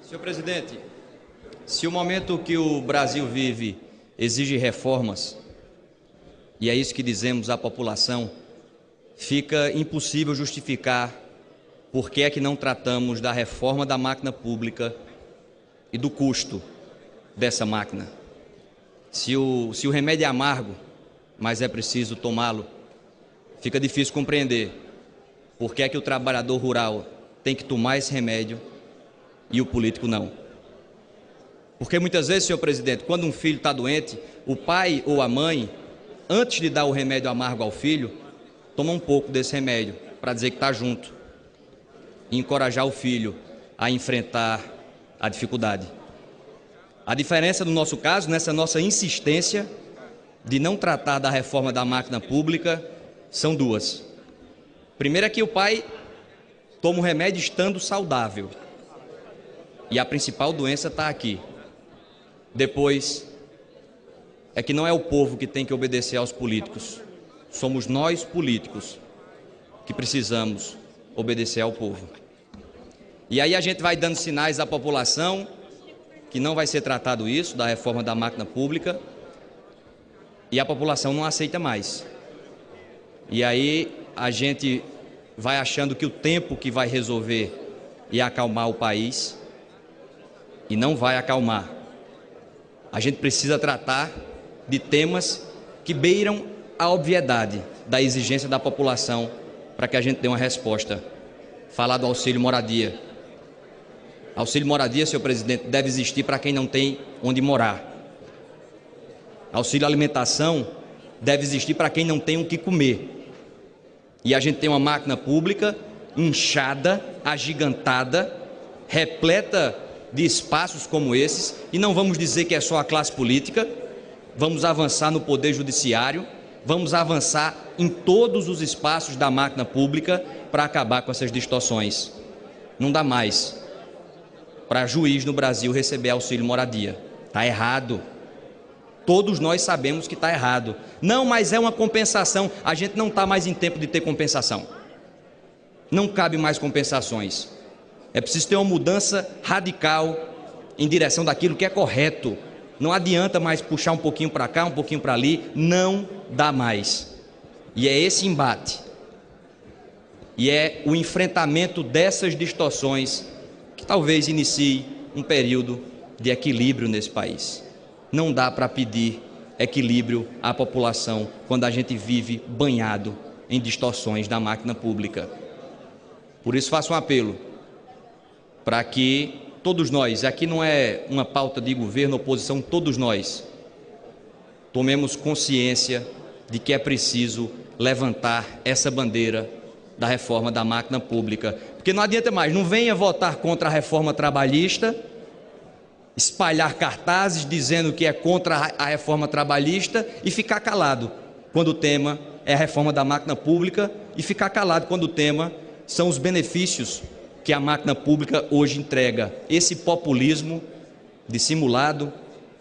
Senhor presidente, se o momento que o Brasil vive exige reformas, e é isso que dizemos à população, fica impossível justificar por que é que não tratamos da reforma da máquina pública e do custo dessa máquina. Se o remédio é amargo, mas é preciso tomá-lo, fica difícil compreender por que é que o trabalhador rural tem que tomar esse remédio e o político não. Porque muitas vezes, senhor presidente, quando um filho está doente, o pai ou a mãe, antes de dar o remédio amargo ao filho, toma um pouco desse remédio para dizer que está junto e encorajar o filho a enfrentar a dificuldade. A diferença no nosso caso, nessa nossa insistência de não tratar da reforma da máquina pública, são duas. Primeiro é que o pai toma o remédio estando saudável. E a principal doença está aqui. Depois, é que não é o povo que tem que obedecer aos políticos. Somos nós, políticos, que precisamos obedecer ao povo. E aí a gente vai dando sinais à população que não vai ser tratado isso, da reforma da máquina pública, e a população não aceita mais. E aí a gente vai achando que o tempo que vai resolver e acalmar o país, e não vai acalmar. A gente precisa tratar de temas que beiram a obviedade da exigência da população para que a gente dê uma resposta. Falar do auxílio moradia. Auxílio moradia, senhor presidente, deve existir para quem não tem onde morar. Auxílio alimentação deve existir para quem não tem o que comer. E a gente tem uma máquina pública inchada, agigantada, repleta de espaços como esses, e não vamos dizer que é só a classe política, vamos avançar no poder judiciário, vamos avançar em todos os espaços da máquina pública para acabar com essas distorções. Não dá mais para juiz no Brasil receber auxílio moradia. Está errado. Todos nós sabemos que está errado. Não, mas é uma compensação. A gente não está mais em tempo de ter compensação. Não cabe mais compensações. É preciso ter uma mudança radical em direção daquilo que é correto. Não adianta mais puxar um pouquinho para cá, um pouquinho para ali. Não dá mais. E é esse embate. E é o enfrentamento dessas distorções que talvez inicie um período de equilíbrio nesse país. Não dá para pedir equilíbrio à população quando a gente vive banhado em distorções da máquina pública. Por isso faço um apelo para que todos nós, aqui não é uma pauta de governo, oposição, todos nós tomemos consciência de que é preciso levantar essa bandeira da reforma da máquina pública. Porque não adianta mais, não venha votar contra a reforma trabalhista, espalhar cartazes dizendo que é contra a reforma trabalhista e ficar calado quando o tema é a reforma da máquina pública e ficar calado quando o tema são os benefícios que a máquina pública hoje entrega. Esse populismo dissimulado,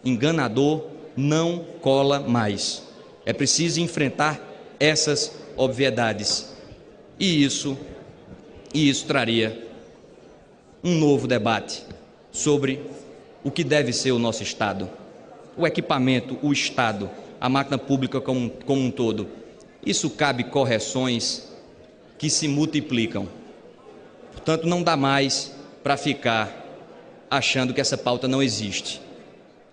enganador, não cola mais. É preciso enfrentar essas obviedades. E isso traria um novo debate sobre o que deve ser o nosso Estado. O equipamento, o Estado, a máquina pública como um todo. Isso cabe correções que se multiplicam. Portanto, não dá mais para ficar achando que essa pauta não existe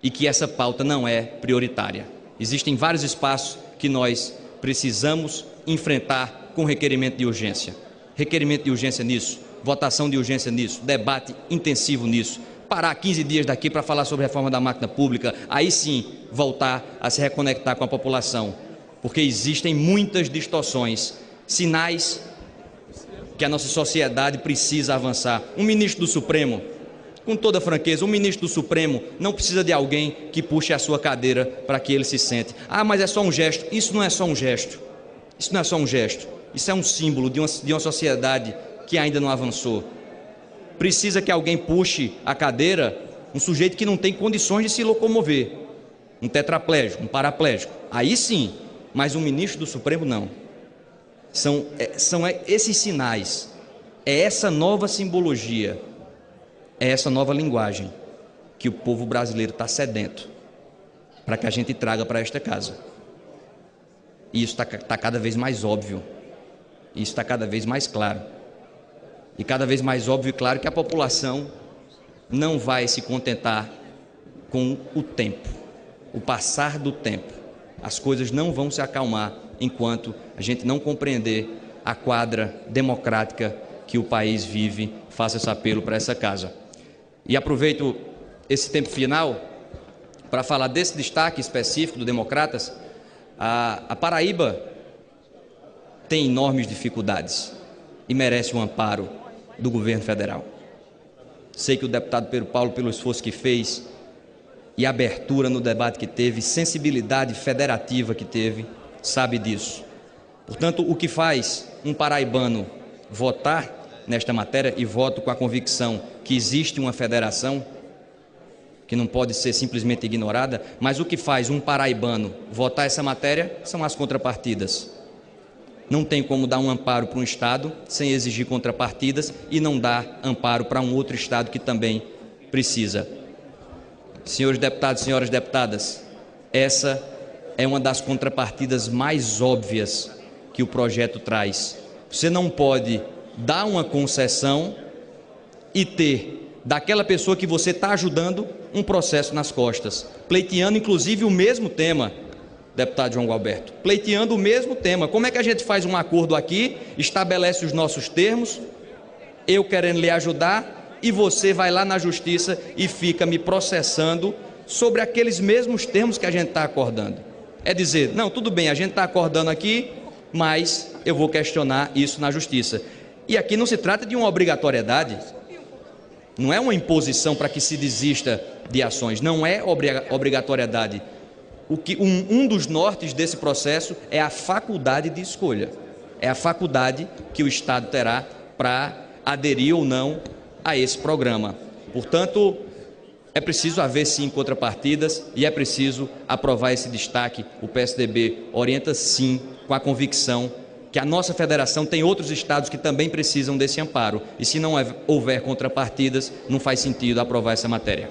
e que essa pauta não é prioritária. Existem vários espaços que nós precisamos enfrentar com requerimento de urgência. Requerimento de urgência nisso, votação de urgência nisso, debate intensivo nisso. Parar 15 dias daqui para falar sobre a reforma da máquina pública, aí sim voltar a se reconectar com a população. Porque existem muitas distorções, sinais que a nossa sociedade precisa avançar. Um ministro do Supremo, com toda franqueza, um ministro do Supremo não precisa de alguém que puxe a sua cadeira para que ele se sente. Ah, mas é só um gesto. Isso não é só um gesto. Isso não é só um gesto. Isso é um símbolo de uma sociedade que ainda não avançou. Precisa que alguém puxe a cadeira, um sujeito que não tem condições de se locomover. Um tetraplégico, um paraplégico. Aí sim, mas um ministro do Supremo não. São esses sinais, é essa nova simbologia É essa nova linguagem que o povo brasileiro está sedento para que a gente traga para esta casa. E isso está cada vez mais óbvio. Isso está cada vez mais claro. E cada vez mais óbvio e claro que a população não vai se contentar com o tempo, o passar do tempo. As coisas não vão se acalmar enquanto a gente não compreender a quadra democrática que o país vive. Faço esse apelo para essa casa. E aproveito esse tempo final para falar desse destaque específico do Democratas. A Paraíba tem enormes dificuldades e merece um amparo do governo federal. Sei que o deputado Pedro Paulo, pelo esforço que fez e abertura no debate que teve, sensibilidade federativa que teve, sabe disso. Portanto, o que faz um paraibano votar nesta matéria, e voto com a convicção que existe uma federação que não pode ser simplesmente ignorada, mas o que faz um paraibano votar essa matéria são as contrapartidas. Não tem como dar um amparo para um Estado sem exigir contrapartidas e não dar amparo para um outro Estado que também precisa. Senhores deputados e senhoras deputadas, essa é uma das contrapartidas mais óbvias que o projeto traz. Você não pode dar uma concessão e ter daquela pessoa que você está ajudando um processo nas costas, pleiteando inclusive o mesmo tema, deputado João Gualberto, pleiteando o mesmo tema. Como é que a gente faz um acordo aqui, estabelece os nossos termos, eu querendo lhe ajudar, e você vai lá na justiça e fica me processando sobre aqueles mesmos termos que a gente está acordando? É dizer, não, tudo bem, a gente está acordando aqui, mas eu vou questionar isso na justiça. E aqui não se trata de uma obrigatoriedade, não é uma imposição para que se desista de ações, não é obrigatoriedade. Um dos nortes desse processo é a faculdade de escolha, é a faculdade que o Estado terá para aderir ou não a esse programa. Portanto, é preciso haver sim contrapartidas e é preciso aprovar esse destaque. O PSDB orienta sim com a convicção que a nossa federação tem outros estados que também precisam desse amparo. E se não houver contrapartidas, não faz sentido aprovar essa matéria.